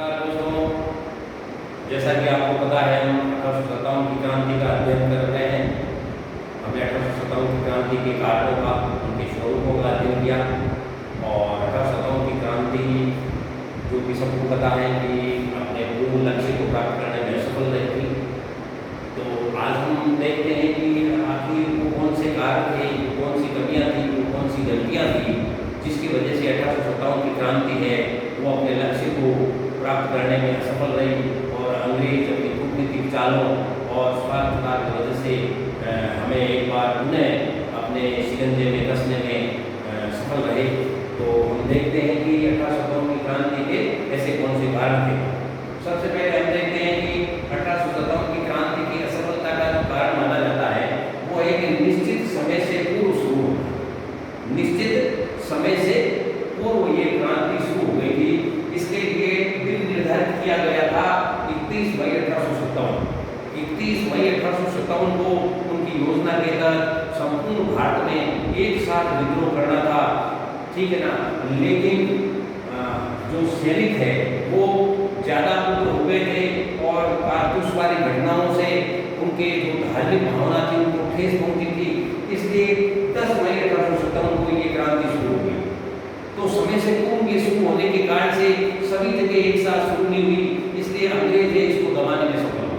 नमस्कार दोस्तों, जैसा कि आपको पता है हम 1857 की क्रांति का अध्ययन कर रहे हैं। हमने 1857 की क्रांति के कारणों का, उनके स्वरूपों का अध्ययन किया और 1857 की क्रांति जो कि सबको पता है कि अपने पूर्ण लक्ष्य को प्राप्त करने में सफल रही थी। तो आज हम देखते हैं कि आखिर वो कौन से कारण थे, कौन सी कमियाँ थी, वो कौन सी गलतियाँ थी जिसकी वजह से 1857 की क्रांति है वो अपने लक्ष्य को प्राप्त करने में असफल रही और अंग्रेज अपनी कूटनीतिक चालों और स्वार्थता की वजह से हमें एक बार पुनः अपने शिकंजे में कसने में सफल रहे। तो हम देखते हैं कि 1857 की क्रांति के ऐसे कौन से कारण थे। सबसे पहले हम देखते हैं कि 1857 की क्रांति की असफलता का जो कारण माना जाता है वो एक निश्चित समय से पूर्व शुरू हुआ। निश्चित समय से पूर्व ये क्रांति शुरू हो गई थी। इसके लिए दिन निर्धारित किया गया था 31 मई 1857। 31 मई 1857 को उनकी योजना के तहत संपूर्ण भारत में एक साथ विद्रोह करना था, ठीक है ना। लेकिन जो सैनिक है वो ज़्यादा उग्र हो गए थे और कारतूस वाली घटनाओं से उनके जो धार्मिक भावना थी उनको ठेस पहुंची थी। इसलिए 10 मई 1857 को ये क्रांति शुरू हुई। तो समय से पूर्व ये शुरू होने के कारण से सभी जगह एक साथ शुरू नहीं हुई, इसलिए अंग्रेज इसको दबाने में सफल हुए,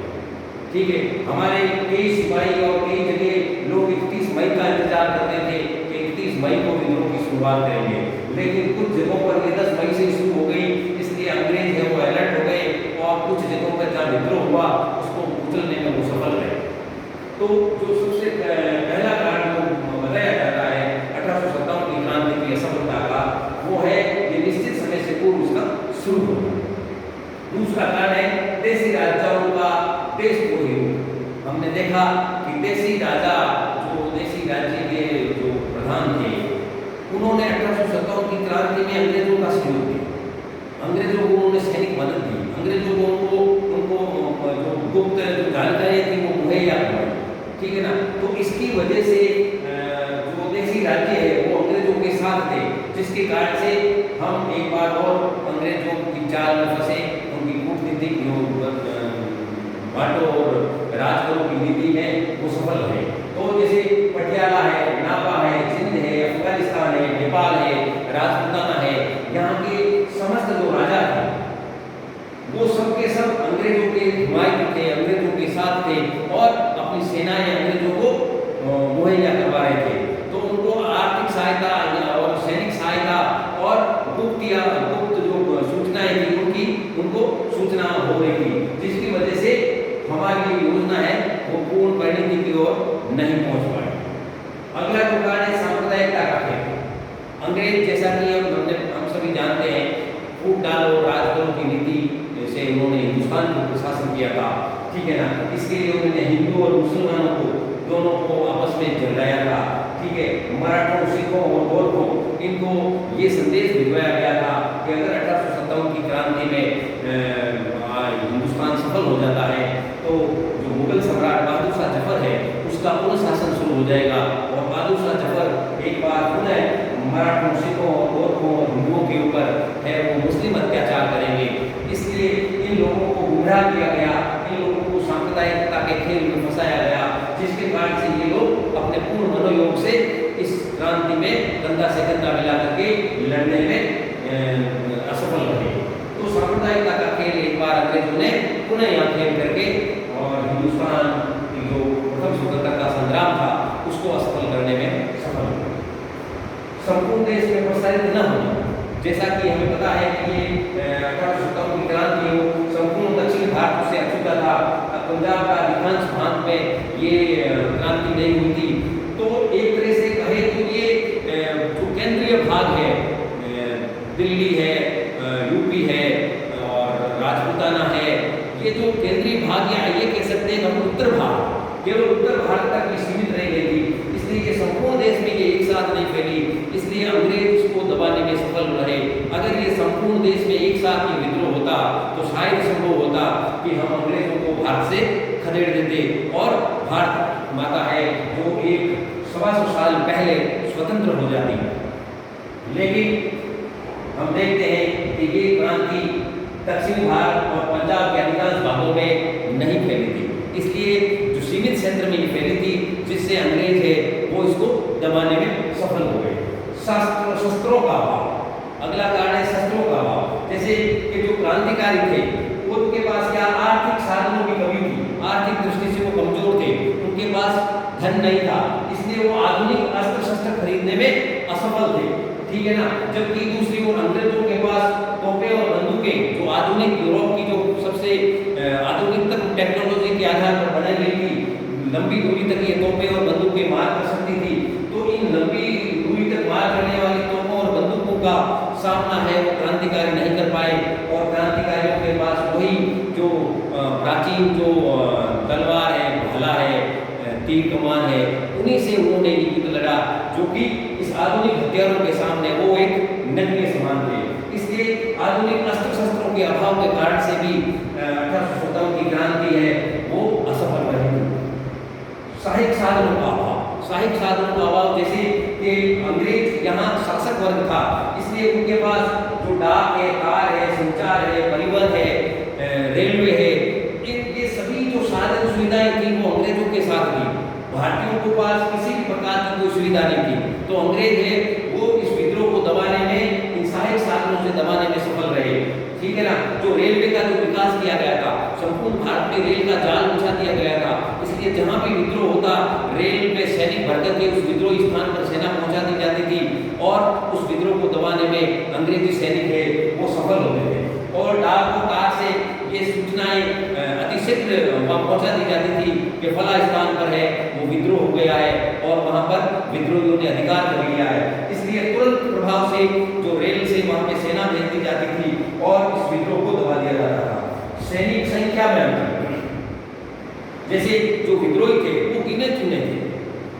ठीक है। हमारे कई सिपाही और कई जगह लोग 31 मई का इंतजार करते थे कि 31 मई को विद्रोह की शुरुआत करेंगे, लेकिन कुछ जगहों पर ये 10 मई से शुरू हो गई। इसलिए अंग्रेज है वो अलर्ट हो गए और कुछ जगहों पर जहाँ विद्रोह हुआ उसको कुचलने में वो सफल रहे। तो जो सबसे पहला कारण जो बताया जाता है 1857 की क्रांति की असफलता का वो है ये निश्चित समय से पूर्व उसका शुरू होना। दूसरा कारण है देसी राजाओं का देशद्रोही रूप। हमने देखा कि देसी राजा जो देसी राज्य के जो प्रधान थे उन्होंने 1857 की क्रांति में अंग्रेजों का सहयोग दिया। अंग्रेजों को उन्होंने सैनिक मदद दी, अंग्रेजों को उनको जो गुप्त जो जानकारी थी वो मुहैया करवाई, ठीक है ना। तो इसकी वजह से जो देसी राज्य है वो अंग्रेजों के साथ थे, जिसके कारण से हम एक बार और अंग्रेजों की चाल में फंसे। उनकी कूटनीतिक बांटो और राज करो की नीति है वो सफल रहे। तो जैसे पटियाला है, नापा है, सिंध है, अफगानिस्तान है, नेपाल है, राजपूताना है, यहाँ के समस्त जो राजा थे वो सब के सब अंग्रेजों के हिमायती थे, अंग्रेजों के साथ थे और अपनी सेनाएं अंग्रेजों को मुहैया करवा रहे थे। तो उनको आर्थिक सहायता और सैनिक सहायता और गुप्त जो सूचनाएं थी उनको सूचना हो रही थी, जिसकी वजह से हमारी योजना है वो पूर्ण परिणति की ओर नहीं पहुंच पाई। अगला जो कारण है सांप्रदायिकता का खेल। अंग्रेज जैसा कि हम सभी जानते हैं फूट डालो राज करो की नीति से उन्होंने हिंदुस्तान को प्रशासन किया था, ठीक है ना। इसके लिए उन्होंने हिंदू और मुसलमानों को दोनों को आपस में झगड़ाया था, ठीक है। मराठों, सिखों और गोरखों इनको ये संदेश भिजवाया गया था कि अगर 1857 की क्रांति में हिंदुस्तान सफल हो जाता है तो जो मुगल सम्राट बहादुर शाह जफर है उसका पुनः शासन शुरू हो जाएगा और बहादुर शाह जफर एक बार पुनः मराठों, सिखों और गोरखों और हिंदुओं के ऊपर है वो मुस्लिम अत्याचार करेंगे। इसलिए इन लोगों को गुमराह किया गया, इन लोगों को सांप्रदायिकता के खेल में फंसाया गया, जिसके कारण से ये लोग अपने पूर्ण मनोयोग से इस क्रांति में कंधा से कंधा मिला करके लड़ने में असफल रहे। तो सांप्रदायिकता का खेल एक बार अंग्रेजों ने पुनः यहाँ खेल करके और हिंदुस्तान की जो प्रथम स्वतंत्रता संग्राम था उसको असफल करने में सफल हुए। संपूर्ण देश में प्रसारित न होना, जैसा कि हमें पता है कि ये 1857 की क्रांति संपूर्ण दक्षिण भारत से अछूता था। पंजाब का अधिकांश भाग में ये क्रांति नहीं हुई थी। तो एक तरह से कहे तो ये जो केंद्रीय भाग है, दिल्ली है, यूपी है और राजपूताना है, ये जो केंद्रीय भाग या ये कह सकते हैं हम उत्तर भाग, केवल उत्तर भारत तक ही सीमित रह गई थी। इसलिए ये संपूर्ण देश में ये एक साथ नहीं फैली, इसलिए अंग्रेज इसको दबाने में सफल रहे। अगर ये संपूर्ण देश में एक साथ ही विद्रोह होता तो शायद संभव होता कि हम अंग्रेजों को भारत से खदेड़ देते और भारत माता है जो एक 125 साल पहले स्वतंत्र हो जाती। लेकिन हम देखते हैं कि ये क्रांति दक्षिणी भारत और पंजाब के अधिकांश भागों में नहीं फैली थी। इसलिए जो सीमित क्षेत्र में ये फैली थी, जिससे अंग्रेज है वो इसको दबाने में सफल हो गए। शस्त्रों का अभाव, अगला कारण है शस्त्रों का अभाव। जैसे कि जो क्रांतिकारी थे उनके पास क्या आर्थिक साधनों की कमी थी, आर्थिक दृष्टि से वो कमजोर थे, उनके पास धन नहीं था, इसलिए वो आधुनिक अस्त्र शस्त्र खरीदने में असफल थे, ठीक है ना। जबकि दूसरी ओर अंग्रेजों के पास तोपें और बंदूकें, जो आधुनिक यूरोप की जो सबसे आधुनिकतम टेक्नोलॉजी के आधार पर बनाई गई थी, लंबी दूरी तक ये तोपें और बंदूकें मार कर सकती थी। तो इन लंबी दूरी तक मार करने वाली तोपों और बंदूकों का सामना है वो क्रांतिकारी नहीं कर पाए, और क्रांतिकारियों के पास वही जो प्राचीन जो तलवार है, भाला है, तीर कमान है, उन्हीं से उन्होंने युद्ध लड़ा, जो कि इस आधुनिक हथियारों के सामने वो एक नगण्य समान थे। इसलिए आधुनिक अस्त्र शस्त्रों के अभाव के कारण से भी 1857 की क्रांति है वो असफल रही। सहायक साधनों का अभाव, सहायक साधनों का अभाव, जैसे कि अंग्रेज यहाँ शासक वर्ग था, इसलिए उनके पास जो डाक है, कार है, संचार है, परिवहन है, रेलवे है, ये सभी जो साधन सुविधाएं थी वो अंग्रेजों के साथ थी। भारतीयों के पास किसी भी प्रकार की कोई सुविधा नहीं थी। तो अंग्रेज है वो इस विद्रोह को दबाने में, इन सहायक साधनों से दबाने में सफल रहे, ठीक है ना। जो रेलवे का जो विकास किया गया था, संपूर्ण भारत में रेल का जाल बिछा दिया गया था, इसलिए जहां भी विद्रोह होता रेल में सैनिक भर करके उस विद्रोही स्थान पर सेना पहुंचा दी जाती थी, और उस विद्रोह को दबाने में अंग्रेजी सैनिक है वो सफल होते थे। और डाक और कार से ये सूचनाएं अतिशीघ्र वहां पहुंचा दी जाती थी कि फला स्थान पर है वो विद्रोह हो गया है और वहां पर विद्रोहियों ने अधिकार कर लिया है। इसलिए तुरंत प्रभाव से जो रेल से वहां पे सेना भेज दी जाती थी और इस विद्रोह को दबा दिया जाता था। सैनिक संख्या में अंतर, जैसे जो विद्रोही थे वो गिने चुने थे,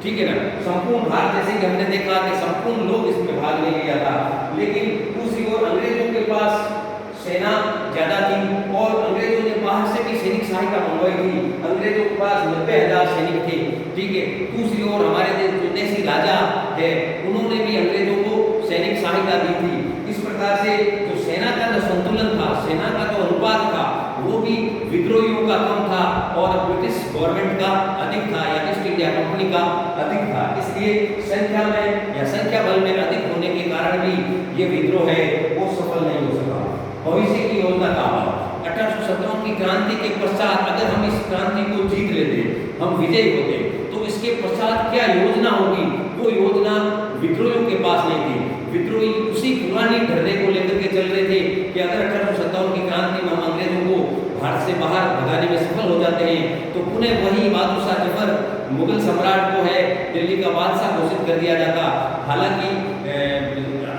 ठीक है ना। संपूर्ण भारत जैसे कि हमने देखा कि संपूर्ण लोग इसमें भाग ले लिया था, लेकिन दूसरी ओर अंग्रेजों के पास सेना ज्यादा थी और अंग्रेजों ने बाहर से भी सैनिक सहायता मंगवाई थी। अंग्रेजों के पास 90,000 सैनिक थे, ठीक है। दूसरी ओर हमारे जो देसी राजा है उन्होंने भी अंग्रेजों को सैनिक सहायता दी थी। इस प्रकार से जो सेना का जो संतुलन था, सेना का जो अनुपात था, वो भी विद्रोहियों का कम था और ब्रिटिश गवर्नमेंट का अधिक था, या ईस्ट इंडिया कंपनी का अधिक था। इसलिए संख्या में या संख्या बल में अधिक होने के कारण भी ये विद्रोह है वो सफल नहीं हो सका। भविष्य की योजना का अभाव, 1857 की क्रांति के पश्चात अगर हम इस क्रांति को जीत लेते, हम विजयी होते, तो इसके पश्चात क्या योजना होगी, वो योजना विद्रोहियों के पास नहीं थी। विद्रोही उसी पुरानी ढर्रे को लेकर के चल रहे थे कि अगर 1857 की क्रांति में हम अंग्रेजों को भारत से बाहर भगाने में सफल हो जाते हैं तो पुनः वही बहादुर शाह जफर मुगल सम्राट को है दिल्ली का बादशाह घोषित कर दिया जाता। हालांकि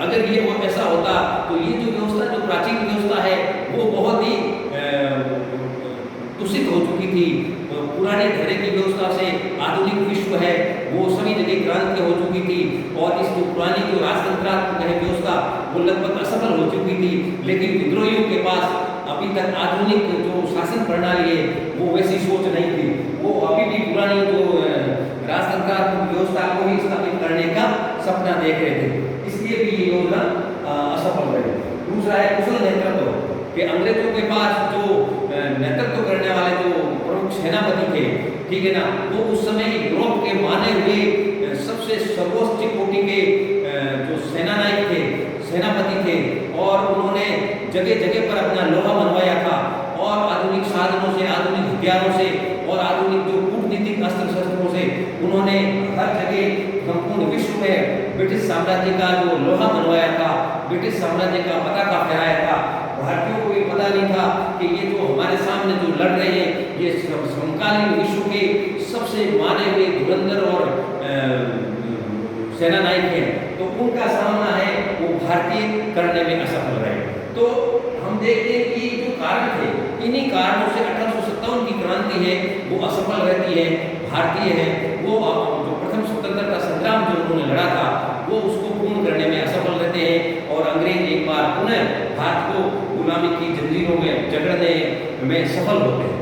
अगर ये वो ऐसा होता तो ये जो व्यवस्था, जो प्राचीन व्यवस्था है वो बहुत ही दूषित हो चुकी थी। पुराने ढर्रे की व्यवस्था से आधुनिक विश्व है वो सभी जगह क्रांति हो चुकी थी, और इस जो पुरानी जो राजतंत्रात्मक है व्यवस्था वो लगभग असफल हो चुकी थी। लेकिन विद्रोहियों के पास अभी तक आधुनिक जो शासन प्रणाली है वो वैसी सोच नहीं थी, वो अभी भी पुरानी जो राजतंत्रात्मक व्यवस्था को ही स्थापित करने का सपना देख रहे थे, इसलिए भी ये योजना असफल रही। दूसरा है कुशल नेतृत्व, कि अंग्रेजों के पास जो नेतृत्व करने वाले जो प्रमुख सेनापति थे, ठीक है ना, वो उस समय यूरोप के माने हुए सबसे सर्वोच्च कोटि के जो सेनानायक थे, सेनापति थे, और उन्होंने जगह जगह पर अपना लोहा मनवाया था, और आधुनिक साधनों से, आधुनिक हथियारों से और आधुनिक जो कूटनीतिक अस्त्र शस्त्रों से उन्होंने हर जगह संपूर्ण विश्व में ब्रिटिश साम्राज्य का जो लोहा मनवाया था, ब्रिटिश साम्राज्य का पताका फहराया था। भारतीयों को ये पता नहीं था कि ये जो हमारे सामने जो लड़ रहे हैं ये समकालीन विश्व के सबसे माने हुए धुरंधर और सेनानायक हैं, तो उनका सामना है वो भारतीय करने में असफल रहे। तो हम देखते हैं कि जो कारण थे, इन्हीं कारणों से 1857 की क्रांति है वो असफल रहती है। भारतीय है वो जो प्रथम स्वतंत्रता संग्राम जो उन्होंने लड़ा था वो उसको पूर्ण करने में असफल रहते हैं, और अंग्रेज एक बार पुनः भारत को गुलामी की जंजीरों में जकड़ने में सफल होते हैं।